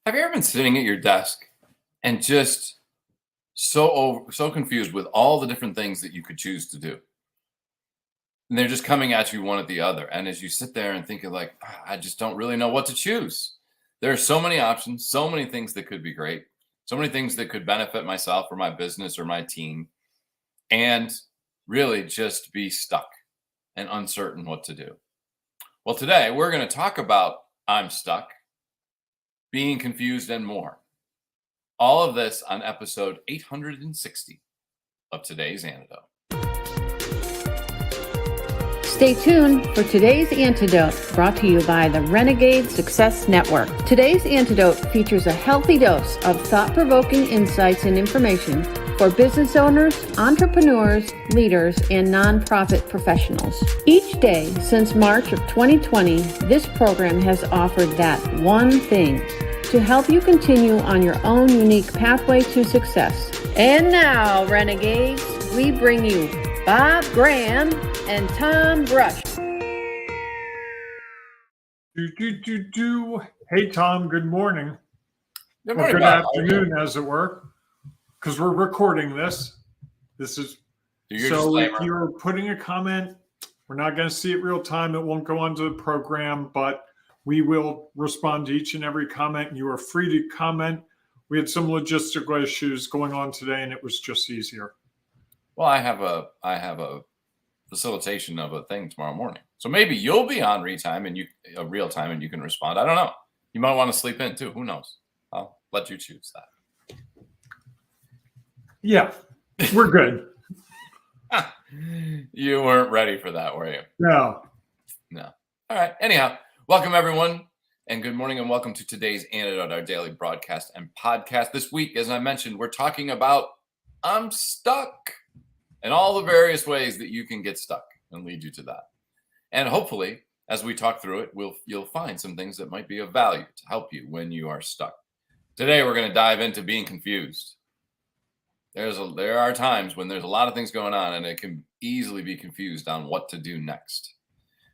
Have you ever been sitting at your desk and just so confused with all the different things that you could choose to do? And they're just coming at you one at the other. And as you sit there and think, like, I just don't really know what to choose. There are so many options, so many things that could be great, so many things that could benefit myself or my business or my team, and really just be stuck and uncertain what to do. Well, today we're going to talk about I'm stuck, being confused, and more. All of this on episode 860 of today's Antidote. Stay tuned for today's Antidote, brought to you by the Renegade Success Network. Today's Antidote features a healthy dose of thought-provoking insights and information for business owners, entrepreneurs, leaders, and nonprofit professionals. Each day since March of 2020, this program has offered that one thing to help you continue on your own unique pathway to success. And now, Renegades, we bring you Bob Graham and Tom Brush. Hey, Tom, good morning. Good morning, good Bob. afternoon, as it were, because we're recording this. This is so if you're putting a comment, we're not going to see it real time. It won't go onto the program, but we will respond to each and every comment. You are free to comment. We had some logistical issues going on today, and it was just easier. Well, I have a facilitation of a thing tomorrow morning, so maybe you'll be on real time and you can respond. I don't know. You might want to sleep in too. Who knows? I'll let you choose that. Yeah, we're good. You weren't ready for that, were you? No. All right. Anyhow, welcome everyone, and good morning, and welcome to today's Antidote, our daily broadcast and podcast. This week, as I mentioned, we're talking about I'm stuck and all the various ways that you can get stuck and lead you to that. And hopefully, as we talk through it, you'll find some things that might be of value to help you when you are stuck. Today, we're going to dive into being confused. There are times when there's a lot of things going on, and it can easily be confused on what to do next.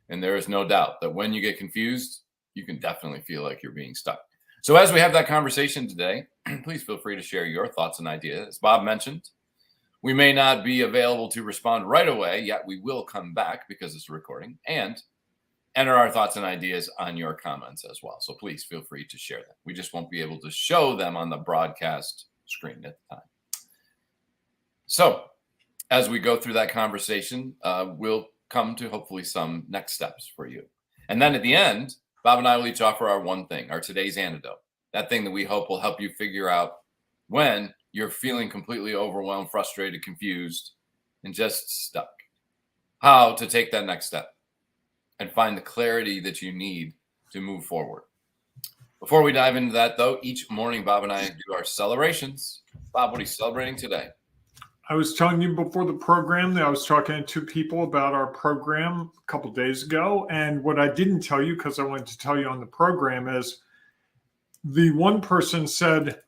And there is no doubt that when you get confused, you can definitely feel like you're being stuck. So as we have that conversation today, please feel free to share your thoughts and ideas. As Bob mentioned, we may not be available to respond right away, yet we will come back because it's a recording and enter our thoughts and ideas on your comments as well. So please feel free to share them. We just won't be able to show them on the broadcast screen at the time. So as we go through that conversation, we'll come to hopefully some next steps for you. And then at the end, Bob and I will each offer our one thing, our today's antidote, that thing that we hope will help you figure out when you're feeling completely overwhelmed, frustrated, confused, and just stuck, how to take that next step and find the clarity that you need to move forward. Before we dive into that, though, each morning, Bob and I do our celebrations. Bob, what are you celebrating today? I was telling you before the program that I was talking to two people about our program a couple of days ago. And what I didn't tell you, because I wanted to tell you on the program, is the one person said,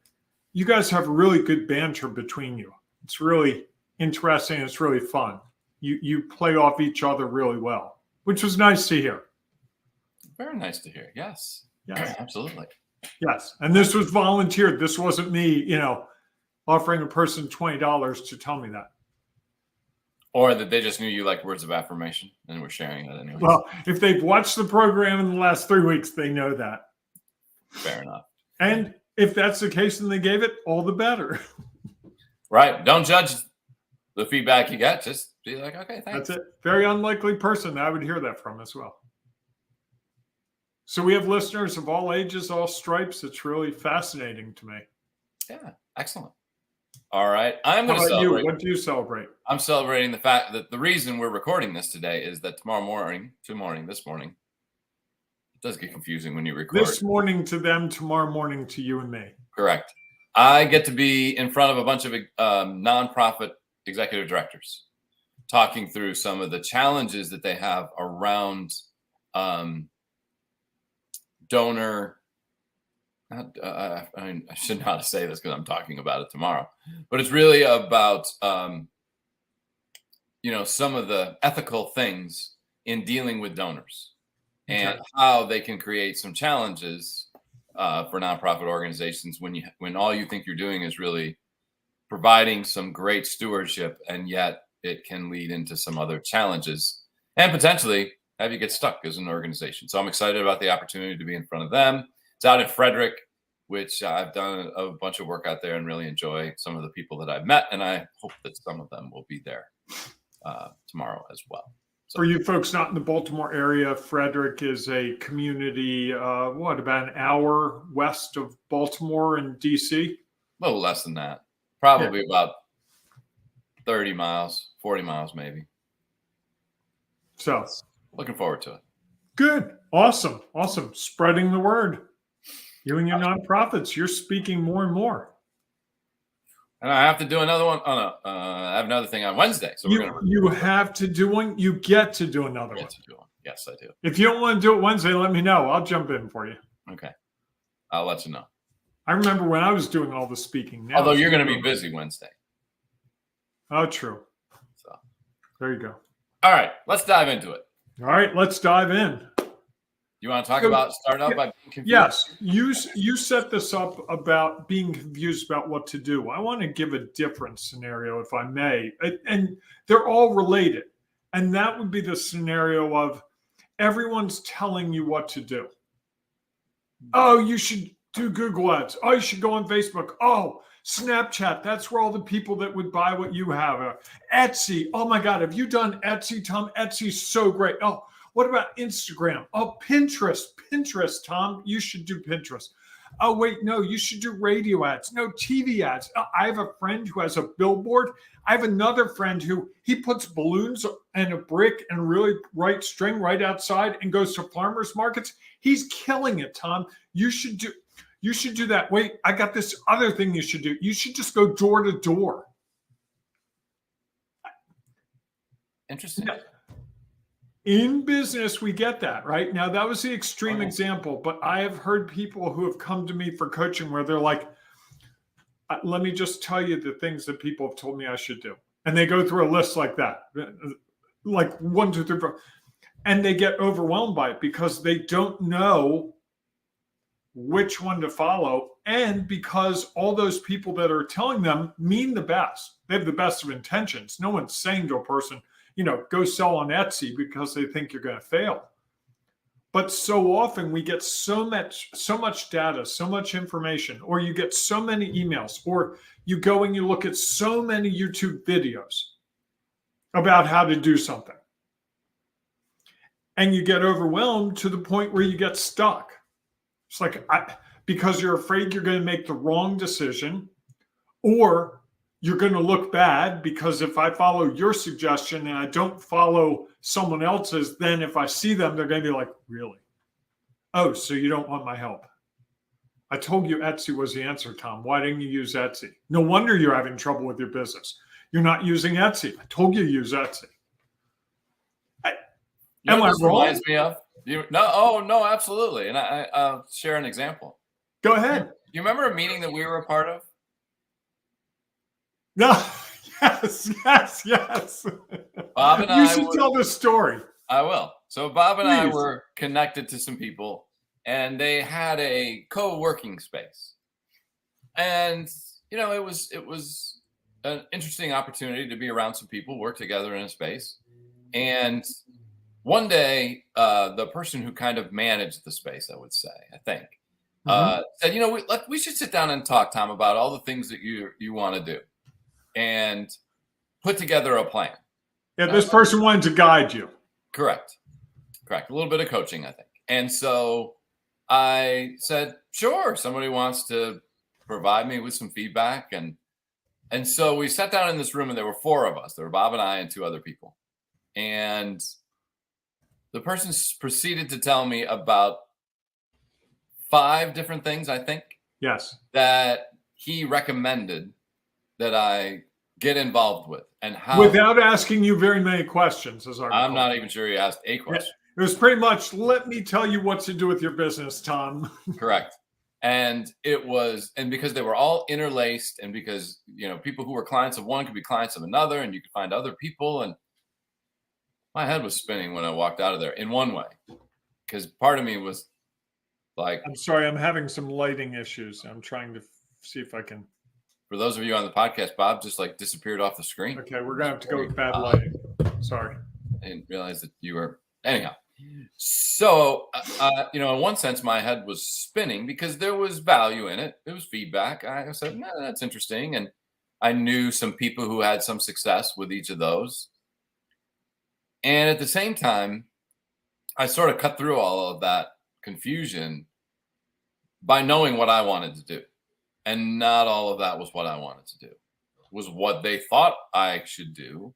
you guys have really good banter between you. It's really interesting. It's really fun. You play off each other really well, which was nice to hear. Very nice to hear. Yes. Yes. Absolutely. Yes. And this was volunteered. This wasn't me, offering a person $20 to tell me that. Or that they just knew you like words of affirmation and were sharing it anyway. Well, if they've watched the program in the last 3 weeks, they know that. Fair enough. And if that's the case and they gave it, all the better. Right. Don't judge the feedback you get. Just be like, okay, thanks. That's it. Very unlikely person that I would hear that from as well. So we have listeners of all ages, all stripes. It's really fascinating to me. Yeah. Excellent. All right. I'm going to celebrate. What do you celebrate? I'm celebrating the fact that the reason we're recording this today is that this morning, it does get confusing when you record. This morning to them, tomorrow morning to you and me. Correct. I get to be in front of a bunch of nonprofit executive directors talking through some of the challenges that they have around donor. I shouldn't know how to say this because I'm talking about it tomorrow, but it's really about, some of the ethical things in dealing with donors and how they can create some challenges for nonprofit organizations when all you think you're doing is really providing some great stewardship, and yet it can lead into some other challenges and potentially have you get stuck as an organization. So I'm excited about the opportunity to be in front of them. It's out in Frederick, which I've done a bunch of work out there and really enjoy some of the people that I've met. And I hope that some of them will be there tomorrow as well. So, for you folks not in the Baltimore area, Frederick is a community, about an hour west of Baltimore and DC? A little less than that. Probably about 30 miles, 40 miles maybe. So looking forward to it. Good. Awesome. Spreading the word. You and your nonprofits, you're speaking more and more. And I have to do another one. Oh, no. I have another thing on Wednesday. So you have to do one. You get to do another one. Yes, I do. If you don't want to do it Wednesday, let me know. I'll jump in for you. Okay. I'll let you know. I remember when I was doing all the speaking. Now, although you're going to be busy Wednesday. Oh, true. So there you go. All right. Let's dive into it. All right. Let's dive in. You want to start out by being confused? Yes. You set this up about being confused about what to do. I want to give a different scenario, if I may. And they're all related. And that would be the scenario of everyone's telling you what to do. Oh, you should do Google Ads. Oh, you should go on Facebook. Oh, Snapchat. That's where all the people that would buy what you have are. Etsy. Oh my God. Have you done Etsy, Tom? Etsy's so great. Oh, what about Instagram? Oh, Pinterest. Pinterest, Tom. You should do Pinterest. Oh, wait, no, you should do radio ads. No, TV ads. I have a friend who has a billboard. I have another friend who he puts balloons and a brick and really bright string right outside and goes to farmers markets. He's killing it, Tom. You should do that. Wait, I got this other thing you should do. You should just go door to door. Interesting. Now, in business, we get that, right? Now, that was the extreme example, but I have heard people who have come to me for coaching where they're like, let me just tell you the things that people have told me I should do. And they go through a list like that, like 1, 2, 3, 4. And they get overwhelmed by it because they don't know which one to follow. And because all those people that are telling them mean the best. They have the best of intentions. No one's saying to a person, go sell on Etsy because they think you're going to fail. But so often we get so much data, so much information, or you get so many emails, or you go and you look at so many YouTube videos about how to do something. And you get overwhelmed to the point where you get stuck. It's like, because you're afraid you're going to make the wrong decision, or you're going to look bad because if I follow your suggestion and I don't follow someone else's, then if I see them, they're going to be like, really? Oh, so you don't want my help? I told you Etsy was the answer, Tom. Why didn't you use Etsy? No wonder you're having trouble with your business. You're not using Etsy. I told you to use Etsy. Am I wrong? Reminds me of no, absolutely. And I'll share an example. Go ahead. You remember a meeting that we were a part of? No, yes. Bob and I. You should tell the story. I will. So Bob and I were connected to some people, and they had a co-working space, and it was an interesting opportunity to be around some people, work together in a space, and one day the person who kind of managed the space, I would say, I think, said, we should sit down and talk, Tom, about all the things that you want to do. And put together a plan. Yeah, this person wanted to guide you. Correct. A little bit of coaching, I think. And so I said, sure, somebody wants to provide me with some feedback. And so we sat down in this room, and there were 4 of us. There were Bob and I and 2 other people. And the person proceeded to tell me about 5 different things, I think. Yes. That he recommended that I get involved with, and how, without asking you very many questions, as I'm not even sure he asked a question. It was pretty much, let me tell you what to do with your business, Tom. Correct. And because they were all interlaced, and because people who were clients of one could be clients of another, and you could find other people, and my head was spinning when I walked out of there in one way, because part of me was Like, I'm sorry, I'm having some lighting issues. I'm trying to see if I can. for those of you on the podcast, Bob just like disappeared off the screen. Okay, we're gonna have to go with bad lighting. Sorry. I didn't realize that you were. Anyhow, so in one sense, my head was spinning because there was value in it. It was feedback. I said, "No, that's interesting," and I knew some people who had some success with each of those. And at the same time, I sort of cut through all of that confusion by knowing what I wanted to do. And not all of that was what I wanted to do. It was what they thought I should do,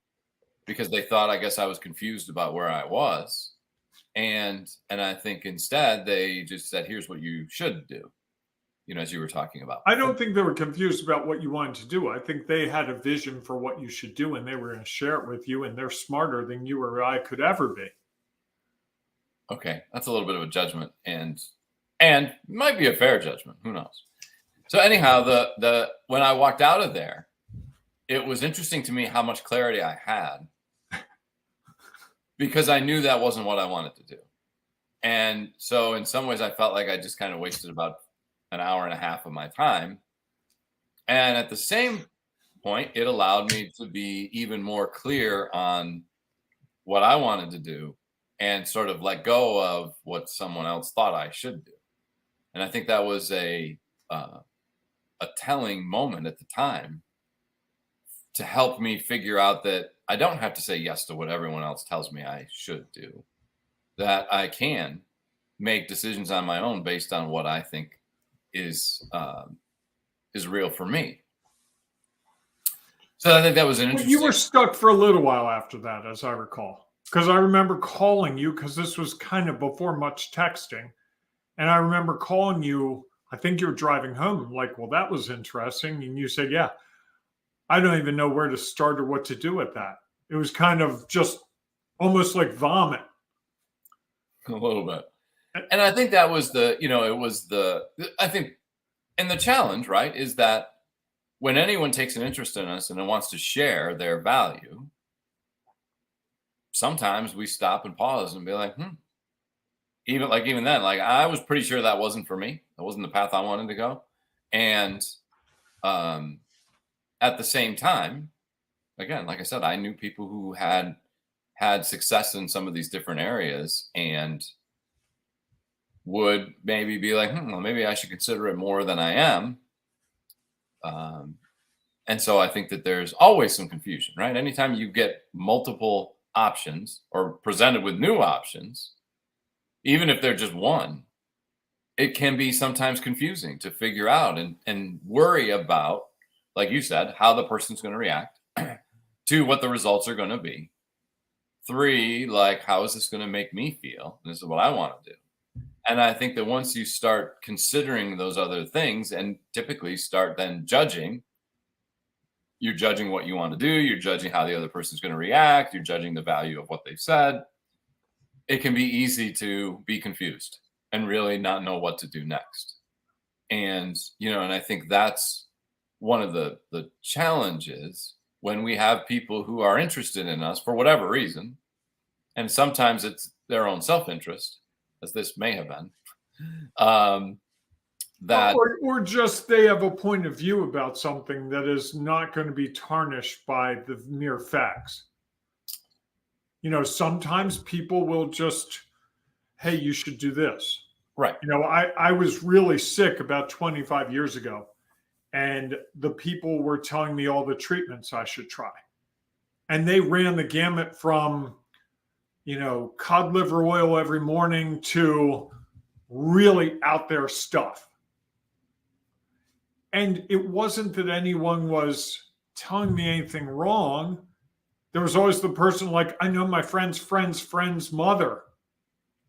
because they thought, I guess, I was confused about where I was. And I think instead they just said, here's what you should do, as you were talking about. I don't think they were confused about what you wanted to do. I think they had a vision for what you should do, and they were going to share it with you, and they're smarter than you or I could ever be. Okay, that's a little bit of a judgment, and might be a fair judgment. Who knows? So anyhow, the when I walked out of there, it was interesting to me how much clarity I had, because I knew that wasn't what I wanted to do. And so in some ways I felt like I just kind of wasted about an hour and a half of my time. And at the same point, it allowed me to be even more clear on what I wanted to do and sort of let go of what someone else thought I should do. And I think that was a telling moment at the time to help me figure out that I don't have to say yes to what everyone else tells me I should do, that I can make decisions on my own based on what I think is real for me. So I think that was an interesting. You were stuck for a little while after that, as I recall, because I remember calling you, because this was kind of before much texting. And I remember calling you, I think you were driving home. I'm like, well, that was interesting. And you said, yeah, I don't even know where to start or what to do with that. It was kind of just almost like vomit. A little bit. And I think that was I think, and the challenge, right, is that when anyone takes an interest in us and wants to share their value, sometimes we stop and pause and be like, even then, like, I was pretty sure that wasn't for me. That wasn't the path I wanted to go. And at the same time, again, like I said, I knew people who had success in some of these different areas and would maybe be like, well, maybe I should consider it more than I am. And so I think that there's always some confusion, right? Anytime you get multiple options or presented with new options, even if they're just one, it can be sometimes confusing to figure out and worry about, like you said, how the person's going to react. 2, what the results are going to be. 3, like, how is this going to make me feel? This is what I want to do. And I think that once you start considering those other things and typically start then judging, you're judging what you want to do, you're judging how the other person's going to react, you're judging the value of what they've said. It can be easy to be confused and really not know what to do next. And, and I think that's one of the challenges when we have people who are interested in us for whatever reason. And sometimes it's their own self-interest, as this may have been, that or just they have a point of view about something that is not going to be tarnished by the mere facts. Sometimes people will just, hey, you should do this. Right. I was really sick about 25 years ago, and the people were telling me all the treatments I should try. And they ran the gamut from, cod liver oil every morning to really out there stuff. And it wasn't that anyone was telling me anything wrong. There was always the person like, I know my friend's mother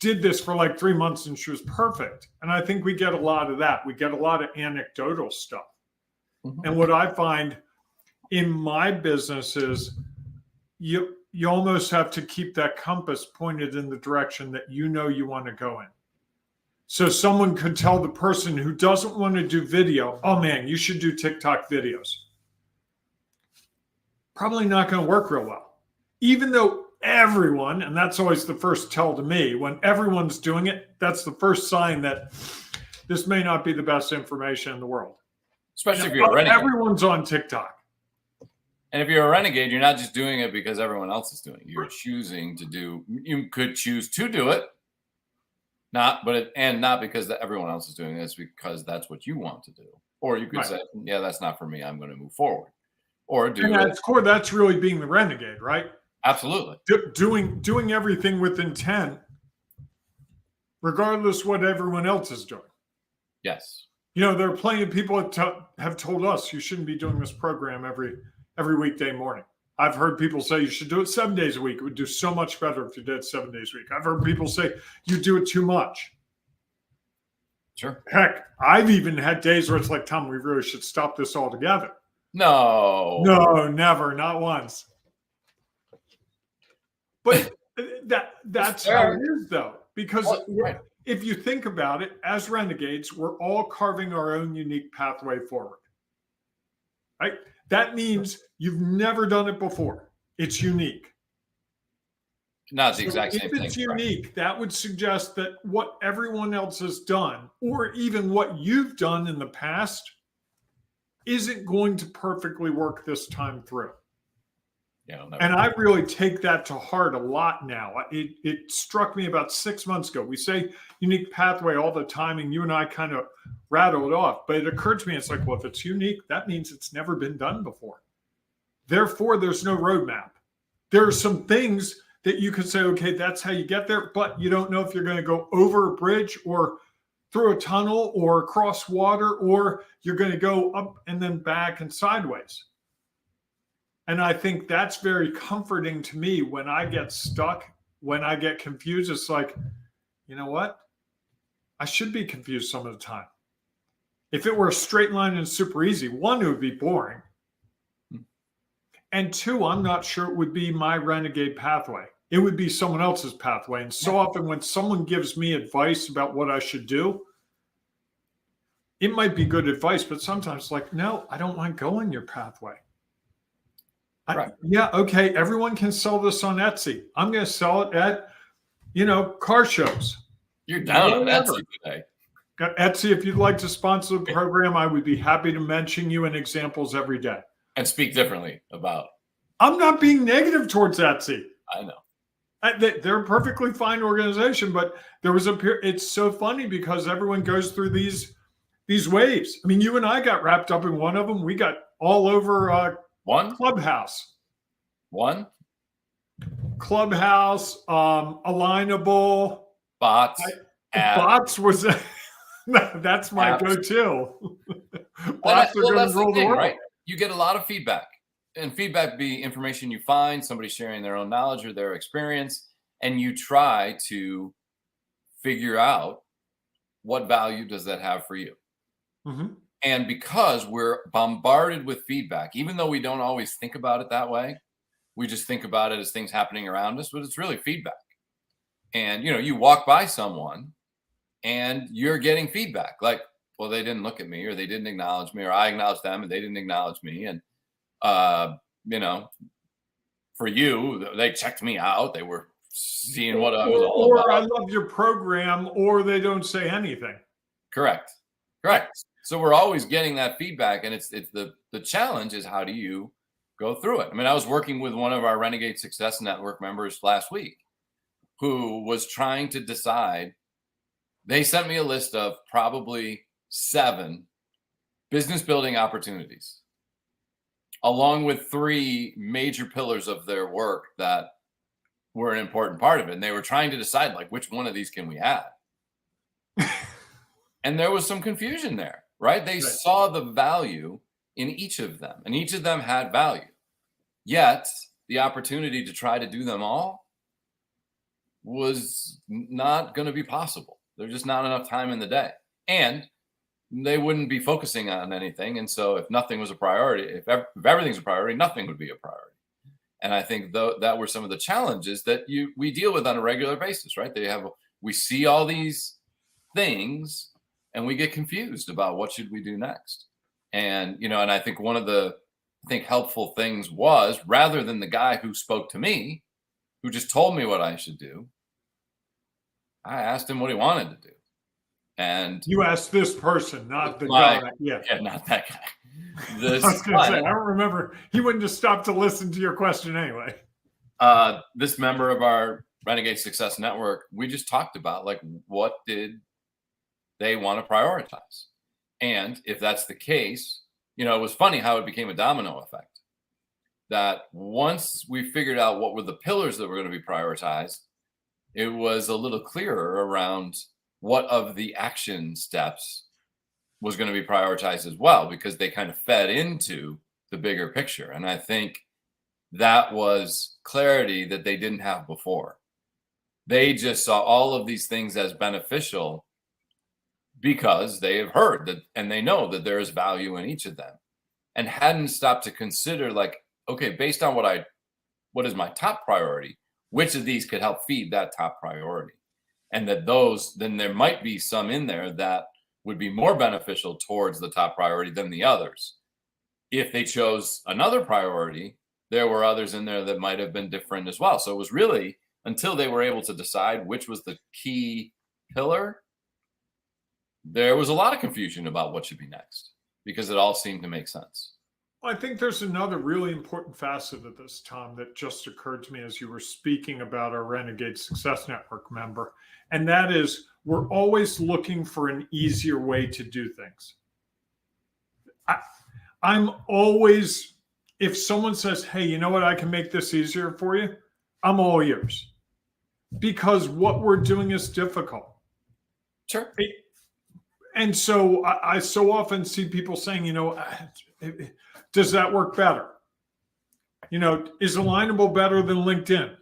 did this for like 3 months and she was perfect. And I think we get a lot of that. We get a lot of anecdotal stuff. Mm-hmm. And what I find in my business is you almost have to keep that compass pointed in the direction that you want to go in. So someone could tell the person who doesn't want to do video, oh man, you should do TikTok videos. Probably not going to work real well. Even though everyone, and that's always the first tell to me, when everyone's doing it, that's the first sign that this may not be the best information in the world. Especially if you're a renegade. Everyone's on TikTok. And if you're a renegade, you're not just doing it because everyone else is doing it. You're choosing to do, you could choose to do it, not because everyone else is doing this, because that's what you want to do. Or you could say, yeah, that's not for me. I'm going to move forward. Or do and that's core. That's really being the renegade, right? Absolutely. Doing everything with intent, regardless what everyone else is doing. Yes. There are plenty of people that have told us you shouldn't be doing this program every weekday morning. I've heard people say you should do it 7 days a week. It would do so much better if you did it 7 days a week. I've heard people say you do it too much. Sure. Heck, I've even had days where it's like, Tom, we really should stop this altogether. No, never, not once. But that's how it is, though, because if you think about it, as renegades, we're all carving our own unique pathway forward. Right? That means you've never done it before. It's unique. Not the exact same thing. If it's unique, that would suggest that what everyone else has done, or even what you've done in the past, isn't going to perfectly work this time through. Yeah, and I really take that to heart a lot now. It struck me about 6 months ago. We say unique pathway all the time, and you and I kind of rattle it off. But it occurred to me, it's like, well, if it's unique, that means it's never been done before. Therefore, there's no roadmap. There are some things that you could say, okay, that's how you get there, but you don't know if you're going to go over a bridge or through a tunnel or across water, or you're going to go up and then back and sideways. And I think that's very comforting to me when I get stuck, when I get confused. It's like, you know what? I should be confused some of the time. If it were a straight line and super easy, one, it would be boring. And two, I'm not sure it would be my renegade pathway. It would be someone else's pathway. And so often when someone gives me advice about what I should do, it might be good advice, but sometimes like, no, I don't want to go on your pathway. Yeah, okay, everyone can sell this on Etsy. I'm going to sell it at, car shows. You're down on Etsy today. Etsy, if you'd like to sponsor the program, I would be happy to mention you in examples every day. And speak differently about. I'm not being negative towards Etsy. I know. They're a perfectly fine organization, but there was it's so funny because everyone goes through these waves. I mean, you and I got wrapped up in one of them. We got all over one Clubhouse. One? Clubhouse, Alignable. Bots. Bots was, that's my go-to. Bots are going to rule the world. Right? You get a lot of feedback. And feedback be information you find, somebody sharing their own knowledge or their experience, and you try to figure out what value does that have for you. Mm-hmm. And because we're bombarded with feedback, even though we don't always think about it that way, we just think about it as things happening around us, but it's really feedback. And, you walk by someone and you're getting feedback like, well, they didn't look at me, or they didn't acknowledge me, or I acknowledged them and they didn't acknowledge me. And, for you, they checked me out. They were seeing what I was all about. Or I love your program, or they don't say anything. Correct. So we're always getting that feedback, and it's the challenge is how do you go through it? I mean, I was working with one of our Renegade Success Network members last week who was trying to decide. They sent me a list of probably 7 business building opportunities, along with 3 major pillars of their work that were an important part of it. And they were trying to decide, like, which one of these can we add? And there was some confusion there, right? They saw the value in each of them, and each of them had value. Yet the opportunity to try to do them all was not going to be possible. There's just not enough time in the day. And they wouldn't be focusing on anything. And so if nothing was a priority, if everything's a priority, nothing would be a priority. And I think that were some of the challenges that we deal with on a regular basis, right? We see all these things and we get confused about what should we do next. And, and I think one of the helpful things was, rather than the guy who spoke to me, who just told me what I should do. I asked him what he wanted to do. And you asked this person, not the my, guy. Yeah. not that guy. I This was going to say, I don't remember. He wouldn't have stopped to listen to your question anyway. This member of our Renegade Success Network, we just talked about like, what did they want to prioritize? And if that's the case, it was funny how it became a domino effect. That once we figured out what were the pillars that were going to be prioritized, it was a little clearer around what of the action steps was going to be prioritized as well, because they kind of fed into the bigger picture. And I think that was clarity that they didn't have before. They just saw all of these things as beneficial because they have heard that, and they know that there is value in each of them, and hadn't stopped to consider like, okay, based on what is my top priority, which of these could help feed that top priority? And that then there might be some in there that would be more beneficial towards the top priority than the others. If they chose another priority, there were others in there that might have been different as well. So it was really until they were able to decide which was the key pillar, there was a lot of confusion about what should be next, because it all seemed to make sense. Well, I think there's another really important facet of this, Tom, that just occurred to me as you were speaking about our Renegade Success Network member. And that is, we're always looking for an easier way to do things. I'm always, if someone says, hey, you know what, I can make this easier for you, I'm all ears. Because what we're doing is difficult. Sure. And so I so often see people saying, does that work better? Is Alignable better than LinkedIn?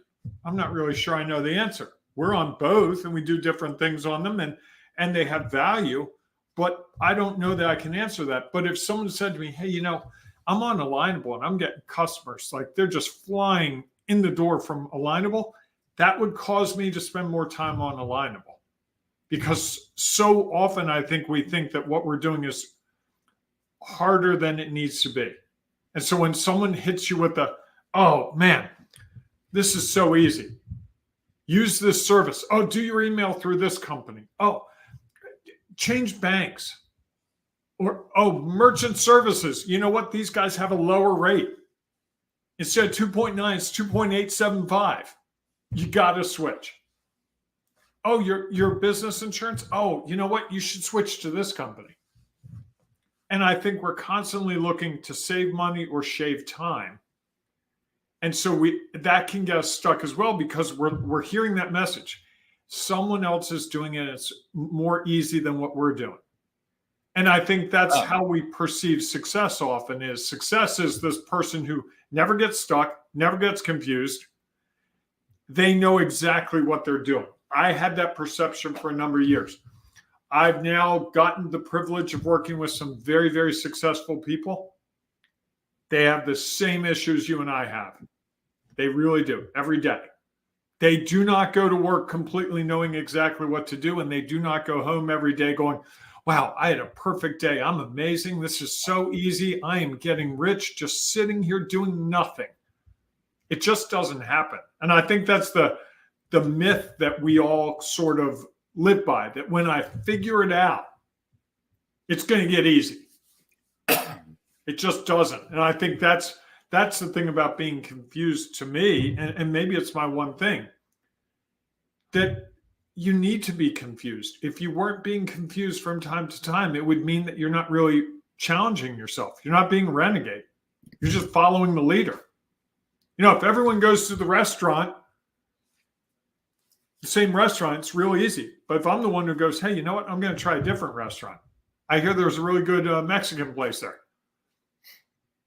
I'm not really sure I know the answer. We're on both and we do different things on them and they have value, but I don't know that I can answer that. But if someone said to me, hey, I'm on Alignable and I'm getting customers, like they're just flying in the door from Alignable, that would cause me to spend more time on Alignable. Because so often I think we think that what we're doing is harder than it needs to be. And so when someone hits you with oh man, this is so easy. Use this service. Oh, do your email through this company. Oh, change banks. Or, oh, merchant services. You know what? These guys have a lower rate. Instead of 2.9, it's 2.875. You got to switch. Oh, your business insurance? Oh, you know what? You should switch to this company. And I think we're constantly looking to save money or shave time. And so that can get us stuck as well, because we're hearing that message. Someone else is doing it. It's more easy than what we're doing. And I think that's how we perceive success often is. Success is this person who never gets stuck, never gets confused. They know exactly what they're doing. I had that perception for a number of years. I've now gotten the privilege of working with some very, very successful people. They have the same issues you and I have. They really do, every day. They do not go to work completely knowing exactly what to do, and they do not go home every day going, wow, I had a perfect day. I'm amazing. This is so easy. I am getting rich just sitting here doing nothing. It just doesn't happen. And I think that's the myth that we all sort of live by, that when I figure it out, it's going to get easy. It just doesn't. And I think that's the thing about being confused to me, and maybe it's my one thing, that you need to be confused. If you weren't being confused from time to time, it would mean that you're not really challenging yourself. You're not being a renegade. You're just following the leader. If everyone goes to the restaurant, the same restaurant, it's real easy. But if I'm the one who goes, hey, you know what? I'm going to try a different restaurant. I hear there's a really good Mexican place there.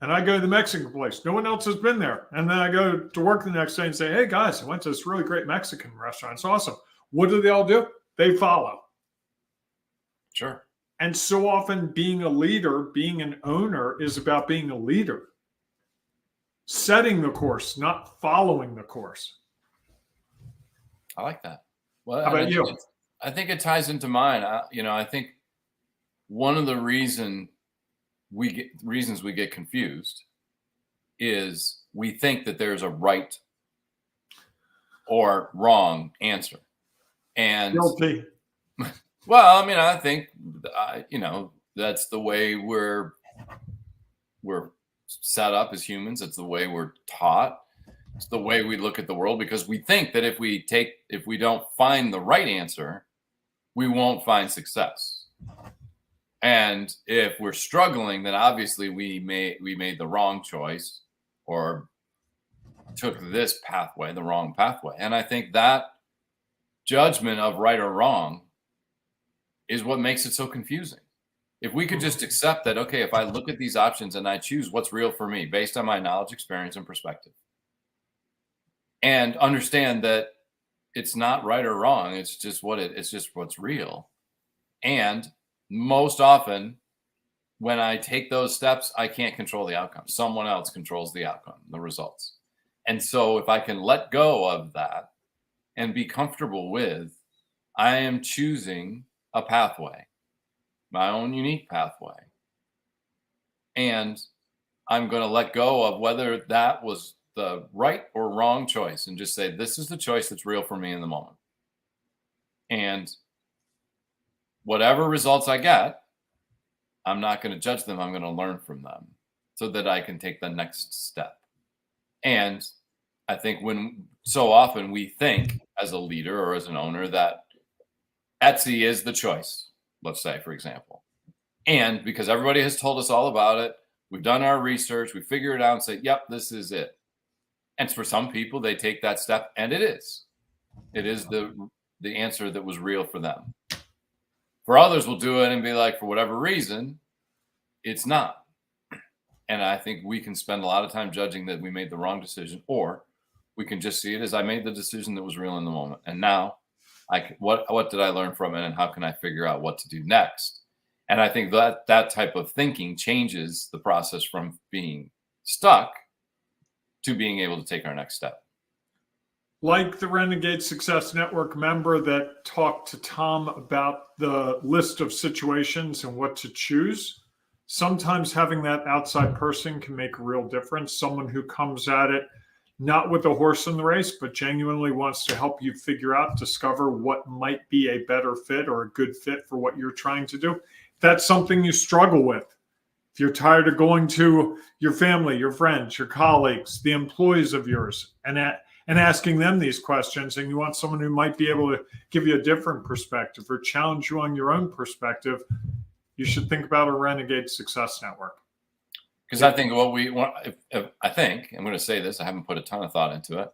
And I go to the Mexican place. No one else has been there. And then I go to work the next day and say, hey, guys, I went to this really great Mexican restaurant. It's awesome. What do they all do? They follow. Sure. And so often being a leader, being an owner is about being a leader. Setting the course, not following the course. I like that. Well, how about you? I think it ties into mine. I think one of the reasons we get confused is we think that there's a right or wrong answer. And Guilty. well, I mean, I think that's the way we're set up as humans. It's the way we're taught. It's the way we look at the world, because we think that if we don't find the right answer, we won't find success. And if we're struggling, then obviously we made the wrong choice or took this pathway, the wrong pathway. And I think that judgment of right or wrong is what makes it so confusing. If we could just accept that, okay, if I look at these options and I choose what's real for me based on my knowledge, experience, and perspective, and understand that it's not right or wrong, it's just what's real. And most often when I take those steps, I can't control the outcome. Someone else controls the outcome, the results. And so if I can let go of that and be comfortable with, I am choosing a pathway, my own unique pathway. And I'm going to let go of whether that was the right or wrong choice and just say, this is the choice that's real for me in the moment. And whatever results I get, I'm not going to judge them. I'm going to learn from them so that I can take the next step. And I think when so often we think as a leader or as an owner that Etsy is the choice, let's say, for example. And because everybody has told us all about it, we've done our research, we figure it out and say, yep, this is it. And for some people, they take that step and it is the answer that was real for them. For others, we'll do it and be like, for whatever reason, it's not. And I think we can spend a lot of time judging that we made the wrong decision, or we can just see it as I made the decision that was real in the moment. And now, what did I learn from it, and how can I figure out what to do next? And I think that type of thinking changes the process from being stuck to being able to take our next step. Like the Renegade Success Network member that talked to Tom about the list of situations and what to choose, sometimes having that outside person can make a real difference. Someone who comes at it not with a horse in the race, but genuinely wants to help you figure out, discover what might be a better fit or a good fit for what you're trying to do. If that's something you struggle with, if you're tired of going to your family, your friends, your colleagues, the employees of yours, and asking them these questions, and you want someone who might be able to give you a different perspective or challenge you on your own perspective, you should think about a Renegade Success Network. Because I think what we want, I think, I'm going to say this, I haven't put a ton of thought into it,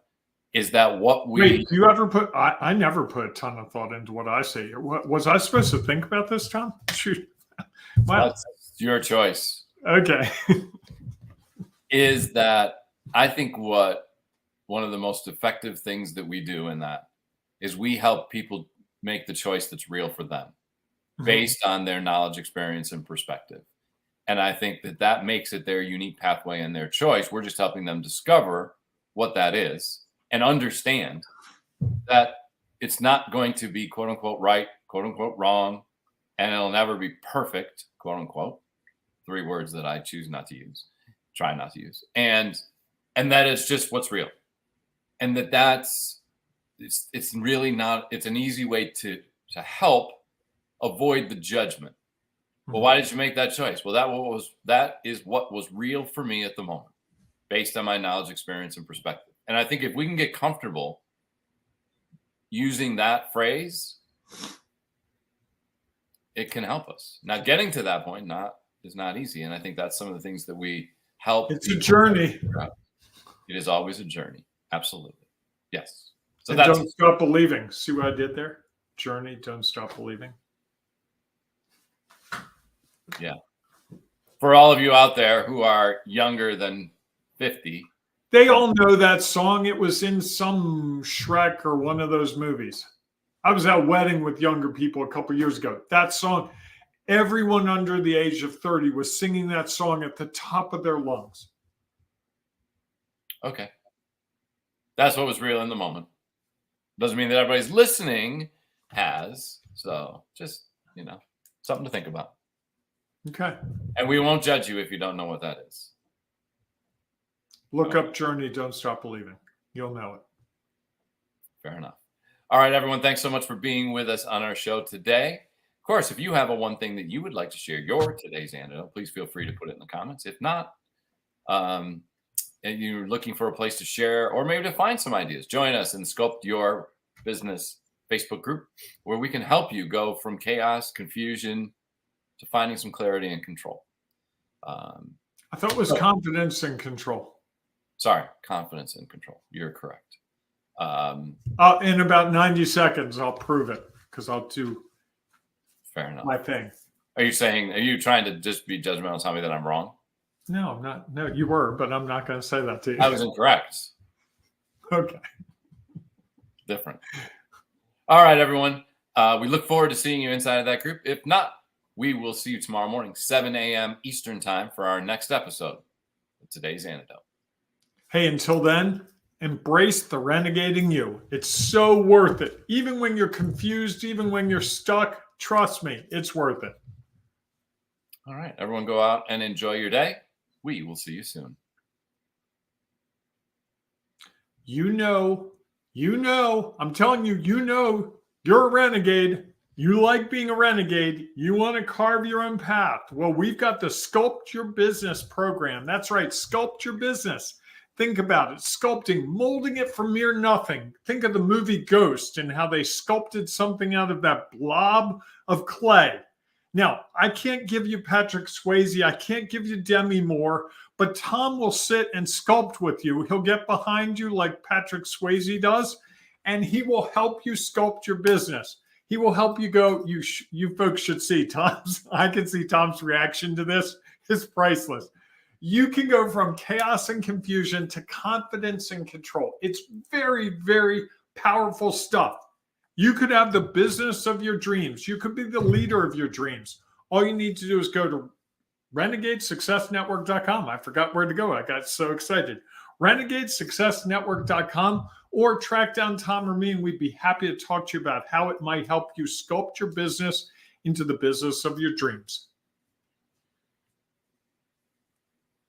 is that what we... Wait, do you ever put... I never put a ton of thought into what I say. Was I supposed to think about this, Tom? Shoot. Wow. That's your choice. Okay. Is that I think what one of the most effective things that we do in that is we help people make the choice that's real for them based on their knowledge, experience, and perspective. And I think that makes it their unique pathway and their choice. We're just helping them discover what that is and understand that it's not going to be quote unquote right, quote unquote wrong, and it'll never be perfect, quote unquote. 3 words that I choose not to use, try not to use. And that it's just what's real. And it's really not, it's an easy way to help avoid the judgment. Well, why did you make that choice? Well, that is what was real for me at the moment, based on my knowledge, experience, and perspective. And I think if we can get comfortable using that phrase, it can help us. Now, getting to that point is not easy. And I think that's some of the things that we help. It's a journey. It is always a journey. Absolutely. Yes. So don't stop believing. See what I did there? Journey, don't stop believing. Yeah. For all of you out there who are younger than 50. They all know that song. It was in some Shrek or one of those movies. I was at a wedding with younger people a couple years ago. That song, everyone under the age of 30 was singing that song at the top of their lungs. Okay. That's what was real in the moment. Doesn't mean that everybody's listening has. So just, something to think about. Okay. And we won't judge you if you don't know what that is. Look up Journey, Don't Stop Believing. You'll know it. Fair enough. All right, everyone. Thanks so much for being with us on our show today. Of course, if you have a one thing that you would like to share your today's antidote, please feel free to put it in the comments. If not, and you're looking for a place to share or maybe to find some ideas, join us in Sculpt Your Business Facebook group, where we can help you go from chaos, confusion, to finding some clarity and control. I thought it was confidence and control. Sorry, confidence and control. You're correct. In about 90 seconds, I'll prove it because I'll do fair enough. my thing. Are you trying to just be judgmental and tell me that I'm wrong? No, I'm not. No, you were, but I'm not going to say that to you. I was incorrect. Okay. Different. All right, everyone. We look forward to seeing you inside of that group. If not, we will see you tomorrow morning, 7 a.m. Eastern time for our next episode of Today's Antidote. Hey, until then, embrace the renegading you. It's so worth it. Even when you're confused, even when you're stuck, trust me, it's worth it. All right, everyone go out and enjoy your day. We will see you soon. You know, I'm telling you, you're a renegade. You like being a renegade. You want to carve your own path. Well, we've got the Sculpt Your Business program. That's right, Sculpt Your Business. Think about it, sculpting, molding it from mere nothing. Think of the movie Ghost and how they sculpted something out of that blob of clay. Now, I can't give you Patrick Swayze. I can't give you Demi Moore, but Tom will sit and sculpt with you. He'll get behind you like Patrick Swayze does, and he will help you sculpt your business. He will help you go, you folks should see Tom's. I can see Tom's reaction to this. It's priceless. You can go from chaos and confusion to confidence and control. It's very, very powerful stuff. You could have the business of your dreams. You could be the leader of your dreams. All you need to do is go to renegadesuccessnetwork.com. I forgot where to go. I got so excited. renegadesuccessnetwork.com, or track down Tom or me, and we'd be happy to talk to you about how it might help you sculpt your business into the business of your dreams.